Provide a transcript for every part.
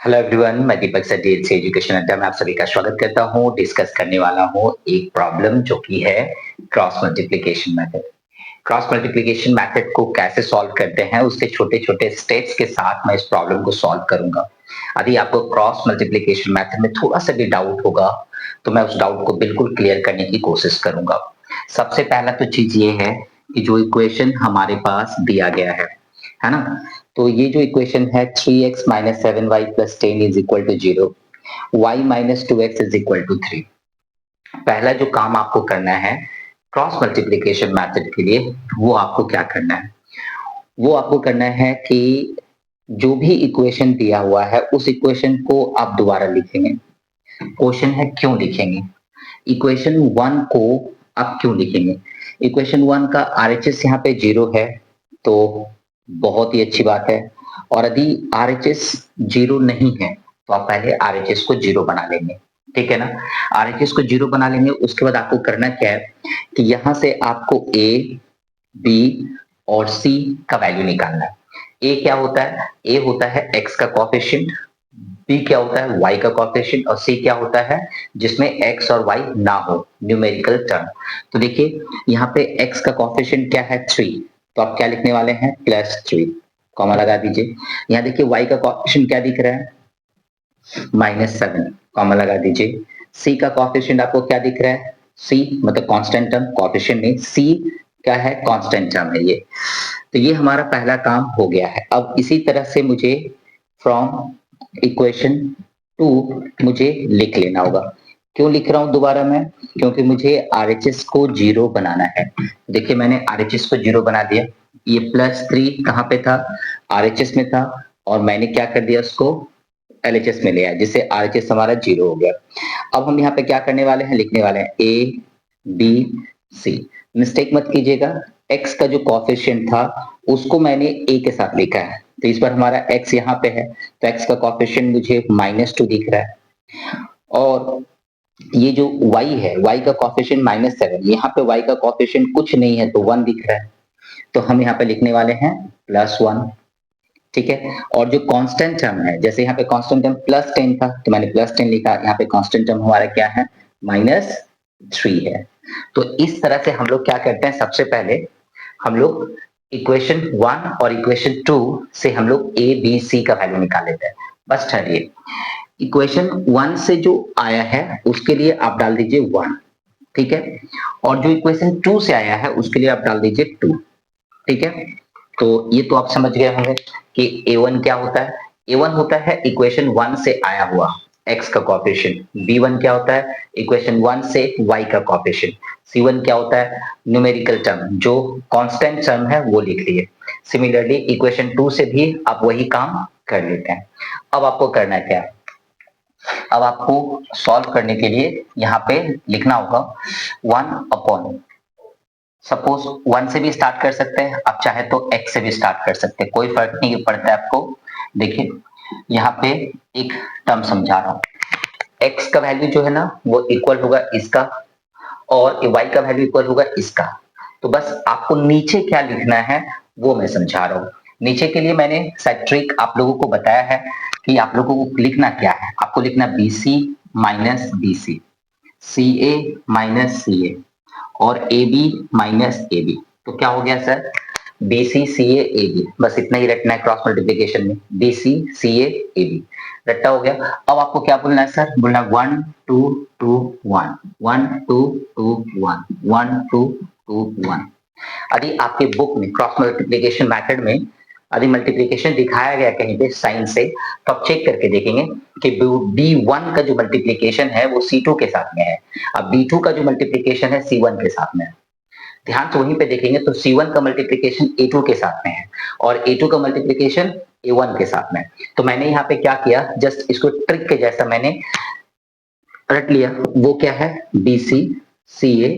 Hello everyone, मैं दीपक सचदेव से education अड्डा में आप सभी का स्वागत करता हूं। डिस्कस करने वाला हूं एक प्रॉब्लम जो कि है cross multiplication method. Cross multiplication method को कैसे सॉल्व करते हैं उसके छोटे-छोटे स्टेप्स के साथ मैं इस प्रॉब्लम को सॉल्व करूंगा। यदि आपको क्रॉस मल्टीप्लिकेशन मेथड में थोड़ा सा भी डाउट होगा तो मैं उस डाउट को बिल्कुल क्लियर करने की कोशिश करूंगा। सबसे पहला तो चीज ये है कि जो इक्वेशन हमारे पास दिया गया है ना? तो ये जो इक्वेशन है 3x minus 7y plus 10 is equal to 0, y minus 2x is equal to 3। पहला जो काम आपको करना है क्रॉस मल्टीप्लिकेशन मेथड के लिए, वो आपको क्या करना है? वो आपको करना है कि जो भी इक्वेशन दिया हुआ है उस इक्वेशन को आप दोबारा लिखेंगे। क्वेश्चन है क्यों लिखेंगे? इक्वेशन 1 को आप क्यों लिखेंगे? इक्वेशन 1 का आरएचएस यहाँ पे 0 है, तो बहुत ही अच्छी बात है। और यदि आरएचएस 0 नहीं है तो आप पहले आरएचएस को 0 बना लेंगे, ठीक है ना? आरएचएस को 0 बना लेंगे, उसके बाद आपको करना क्या है कि यहां से आपको ए, बी और सी का वैल्यू निकालना है। ए क्या होता है? ए होता है एक्स का कोएफिशिएंट, बी क्या होता है? वाई का कोएफिशिएंट और सी क्या होता है? जिसमें एक्स और वाई ना हो, न्यूमेरिकल टर्म। तो देखिए यहाँ पे एक्स का कोएफिशिएंट क्या है? 3, तो आप क्या लिखने वाले हैं? +3, कॉमा लगा दीजिए। यहाँ देखिए वाई का कोएफिशिएंट क्या दिख रहा है? -7, कॉमा लगा दीजिए। सी का कोएफिशिएंट आपको क्या दिख रहा है? सी मतलब कांस्टेंट टर्म, कोएफिशिएंट नहीं, सी क्या है? कांस्टेंट टर्म है ये। तो ये हमारा पहला काम हो गया है। अब इसी तरह से मुझे फ्रॉम इक्वेशन 2 मुझे लिख लेना होगा। क्यों लिख रहा हूं दोबारा मैं? क्योंकि मुझे आरएचएस को 0 बनाना है। देखिए मैंने आरएचएस को 0 बना दिया। ये +3 कहां पे था? आरएचएस में था और मैंने क्या कर दिया उसको एलएचएस में ले आया, जिससे आरएचएस हमारा 0 हो गया। अब हम यहाँ पे क्या करने वाले हैं? लिखने वाले हैं ए, बी, सी। मिस्टेक मत कीजिएगा, एक्स का जो कोएफिशिएंट था उसको मैंने ए के साथ लिखा है, तो इस बार हमारा एक्स यहाँ पे है, तो एक्स का कोएफिशिएंट मुझे -2 दिख रहा है। और ये जो y है, y का कोएफिशिएंट -7, यहाँ पे y का कोएफिशिएंट कुछ नहीं है तो 1 दिख रहा है, तो हम यहाँ पे लिखने वाले हैं +1, ठीक है। और जो कांस्टेंट टर्म है, जैसे यहाँ पे कांस्टेंट टर्म +10 था तो मैंने +10 लिखा, यहाँ पे कांस्टेंट टर्म हमारा क्या है? -3 है। तो इस तरह से हम लोग क्या करते हैं, सबसे पहले हम लोग इक्वेशन 1 और इक्वेशन 2 से हम लोग ए, बी, सी का वैल्यू निकाल लेते हैं। बस ठहरिए, इक्वेशन 1 से जो आया है उसके लिए आप डाल दीजिए 1, ठीक है। और जो इक्वेशन 2 से आया है उसके लिए आप डाल दीजिए 2, ठीक है। तो ये तो आप समझ गए होंगे कि A1 क्या होता है? A1 होता है इक्वेशन 1 से आया हुआ x का कोएफिशिएंट, B1 क्या होता है? इक्वेशन 1 से y का कोएफिशिएंट, C1 क्या होता है? न्यूमेरिकल टर्म, जो कांस्टेंट टर्म है वो लिख लिए। सिमिलरली इक्वेशन 2 से भी आप वही काम कर लेते हैं। अब आपको करना क्या है? अब आपको सॉल्व करने के लिए यहाँ पे लिखना होगा 1 सपोज 1 से भी स्टार्ट कर सकते हैं, आप चाहे तो x से भी स्टार्ट कर सकते हैं, कोई फर्क नहीं पड़ता है आपको। देखिए यहाँ पे एक टर्म समझा रहा हूँ, x का वैल्यू जो है ना वो इक्वल होगा इसका और y का वैल्यू इक्वल होगा इसका। तो बस आपको नीचे क्या लिखना है वो मैं समझा रहा हूँ। नीचे के लिए मैंने शायद ट्रिक आप लोगों को बताया है कि आप लोगों को लिखना क्या है। आपको लिखना BC minus BC, CA minus CA और AB माइनस AB। तो क्या हो गया सर? BC CA AB, बस इतना ही रटना है क्रॉस मल्टीप्लिकेशन में, BC CA AB रट्टा हो गया। अब आपको क्या बोलना है सर? बोलना 1 2 2 1 1 2 2 1 1 2 2 1। यदि आपके बुक में क्रॉस मल्टीप्लिकेशन मेथड में यदि मल्टीप्लिकेशन दिखाया गया कहीं पे साइन से, तो आप चेक करके देखेंगे कि B1 का जो मल्टीप्लिकेशन है वो C2 के साथ में है, अब B2 का जो मल्टीप्लिकेशन है C1 के साथ में है। ध्यान से वहीं पे देखेंगे तो C1 का मल्टीप्लिकेशन A2 के साथ में है और A2 का मल्टीप्लिकेशन A1 के साथ में है। तो मैंने यहाँ पे क्या किया, जस्ट इसको ट्रिक के जैसा मैंने रट लिया। वो क्या है? BC CA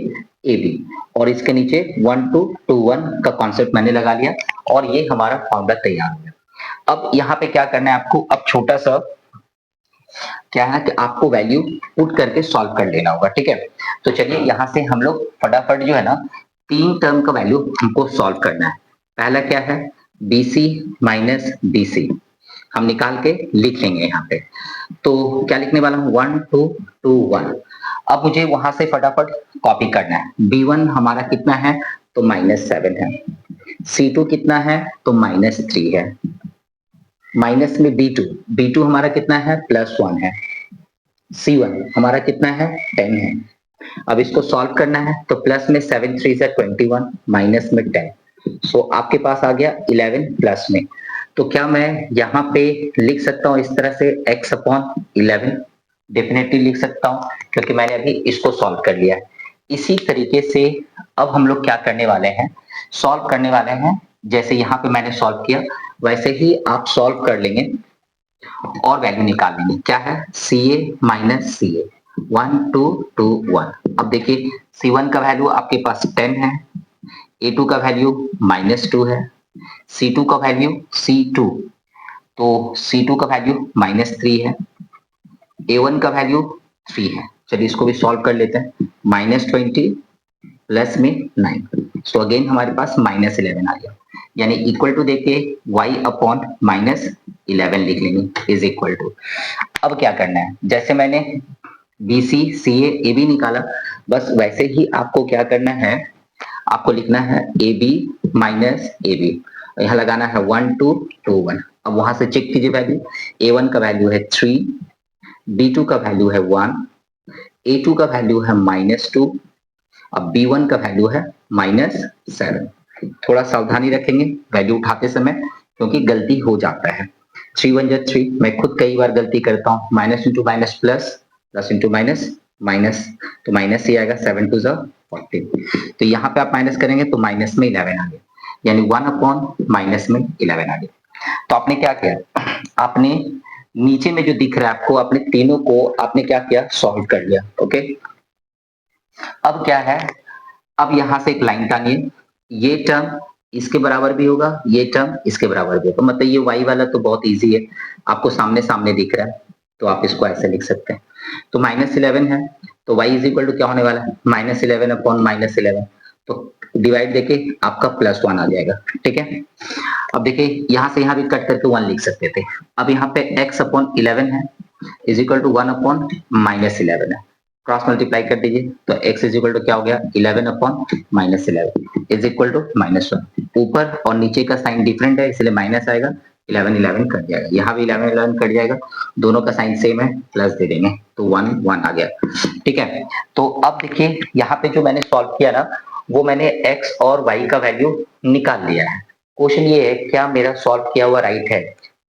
AB और इसके नीचे 1 2 2 1 का कॉन्सेप्ट मैंने लगा लिया और ये हमारा फॉर्मूला तैयार हो गया। अब यहाँ पे क्या करना है आपको? अब छोटा सा क्या है कि आपको वैल्यू पुट करके सॉल्व कर लेना होगा, ठीक है। तो चलिए यहाँ से हम लोग फटाफट जो है ना 3 टर्म का वैल्यू हमको सॉल्व करना है। पहला क्या है? BC माइनस BC, हम निकाल के लिख लेंगे यहाँ पे। तो क्या लिखने वाला हूँ 1 2 2 1। अब मुझे वहां से फटाफट कॉपी करना है। B1 हमारा कितना है तो -7 है। C2 कितना है तो -3 है। माइनस में B2 हमारा कितना है +1 है। C1 हमारा कितना है 10 है। अब इसको सॉल्व करना है तो प्लस में 7 3 से 21 माइनस में 10। सो आपके पास आ गया 11 प्लस में। तो क्या मैं यहाँ पे लिख सकता हूँ इस तरह से x/11? डेफिनेटली लिख सकता हूँ क्योंकि मैंने अभी इसको सॉल्व कर लिया है। इसी तरीके से अब हम लोग क्या करने वाले हैं, सॉल्व करने वाले हैं। जैसे यहाँ पे मैंने सॉल्व किया वैसे ही आप सॉल्व कर लेंगे और वैल्यू निकाल लेंगे। क्या है CA माइनस CA 1 2 2 1। अब देखिए C1 का वैल्यू आपके पास 10 है, A2 का वैल्यू -2 है, C2 का वैल्यू C2 तो C2 का वैल्यू -3 है, A1 का वैल्यू 3 है। चलिए इसको भी सॉल्व कर लेते हैं। -20 प्लस में 9 सो अगेन हमारे पास -11 आ गया। यानी इक्वल टू देके y/-11 लिख लेंगे इज इक्वल टू। अब क्या करना है, जैसे मैंने BC CA AB निकाला बस वैसे ही आपको क्या करना है, आपको लिखना है AB माइनस AB। यहाँ लगाना है 1 2 2 1। अब वहां से चेक कीजिए वैल्यू। A1 का वैल्यू है 3, B2 का वैल्यू है 1, A2 का वैल्यू है -2, अब B1 का वैल्यू है -7। थोड़ा सावधानी रखेंगे वैल्यू उठाते समय क्योंकि गलती हो जाता है। 3 1 जा 3, मैं खुद कई बार गलती करता हूँ। Minus into minus plus, plus into minus minus, तो माइनस ही आएगा। 7 2 जा 14। तो यहाँ पे आप माइनस करेंगे तो माइनस में 11 आ गया, यानी 1/- में 11 आ गया। तो आपने क्या किया, आपने नीचे में जो दिख रहा है आपको, आपने तीनों को आपने क्या किया सॉल्व कर लिया। ओके, अब क्या है, अब यहां से एक लाइन टानिए। ये टर्म इसके बराबर भी होगा, ये टर्म इसके बराबर भी होगा। मतलब ये y वाला तो बहुत इजी है, आपको सामने सामने दिख रहा है तो आप इसको ऐसे लिख सकते हैं। तो -11 है तो y इज इक्वल टू क्या होने वाला है -11/-11। तो डिवाइड देके आपका +1 आ जाएगा। ठीक है, अब देखिए यहां से यहां भी कट करके 1 लिख सकते थे। अब यहाँ पे x/11 है इज इक्वल टू 1/-11 है। क्रॉस मल्टीप्लाई कर दीजिए तो x इज इक्वल टू क्या हो गया 11/-11 इज इक्वल टू -1। ऊपर और नीचे का साइन डिफरेंट है इसलिए माइनस आएगा, 11 11 कट जाएगा, यहाँ भी 11 11 कट जाएगा, दोनों का साइन सेम है, प्लस दे देंगे तो 1 1 आ गया। ठीक है, तो अब देखिए यहाँ पे जो मैंने सॉल्व किया ना, वो मैंने x और y का वैल्यू निकाल लिया है। क्वेश्चन ये है क्या मेरा सॉल्व किया हुआ राइट है।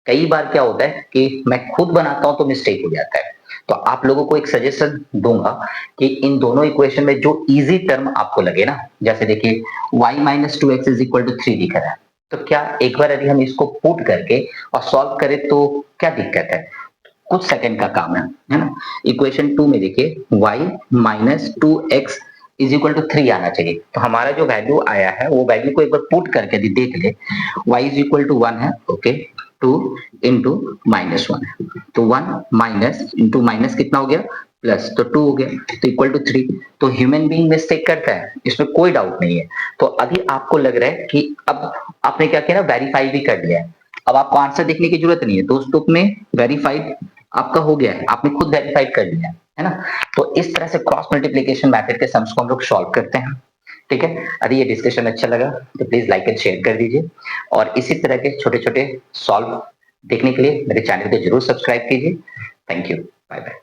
कई बार क्या होता है कि मैं खुद बनाता हूं तो मिस्टेक हो जाता है। तो आप लोगों को एक सजेशन दूंगा कि इन दोनों इक्वेशन में जो इजी टर्म आपको लगे ना, जैसे देखिए y-2x इज इक्वल टू 3 दिख रहा है, तो क्या एक बार यदि हम इसको पुट करके और सॉल्व करें तो क्या दिक्कत है, कुछ सेकंड का काम है ना। इक्वेशन 2 में देखिए y-2x इज इक्वल टू 3 आना चाहिए। तो हमारा जो वैल्यू आया है वो वैल्यू को एक बार पुट करके यदि देख ले, y इज इक्वल टू 1 है, ओके, 2 इंटू -1 है, तो 1 माइनस इंटू माइनस कितना हो गया प्लस, तो 2 हो गया, तो इक्वल टू 3। तो ह्यूमन बीइंग मिस्टेक करता है, इसमें कोई डाउट नहीं है। तो अभी आपको लग रहा है कि अब आपने क्या किया ना, वेरीफाई भी कर लिया है, अब आपको आंसर देखने की जरूरत नहीं है, दोस्तों में वेरीफाइड आपका हो गया है, आपने खुद वेरीफाइड कर लिया है ना। तो इस तरह से क्रॉस मल्टीप्लिकेशन मेथड के सम्स को हम लोग सॉल्व करते हैं। ठीक है, यदि ये डिस्कशन अच्छा लगा तो प्लीज लाइक एंड शेयर कर दीजिए और इसी तरह के छोटे छोटे सॉल्व देखने के लिए मेरे चैनल को जरूर सब्सक्राइब कीजिए। Thank you, bye bye.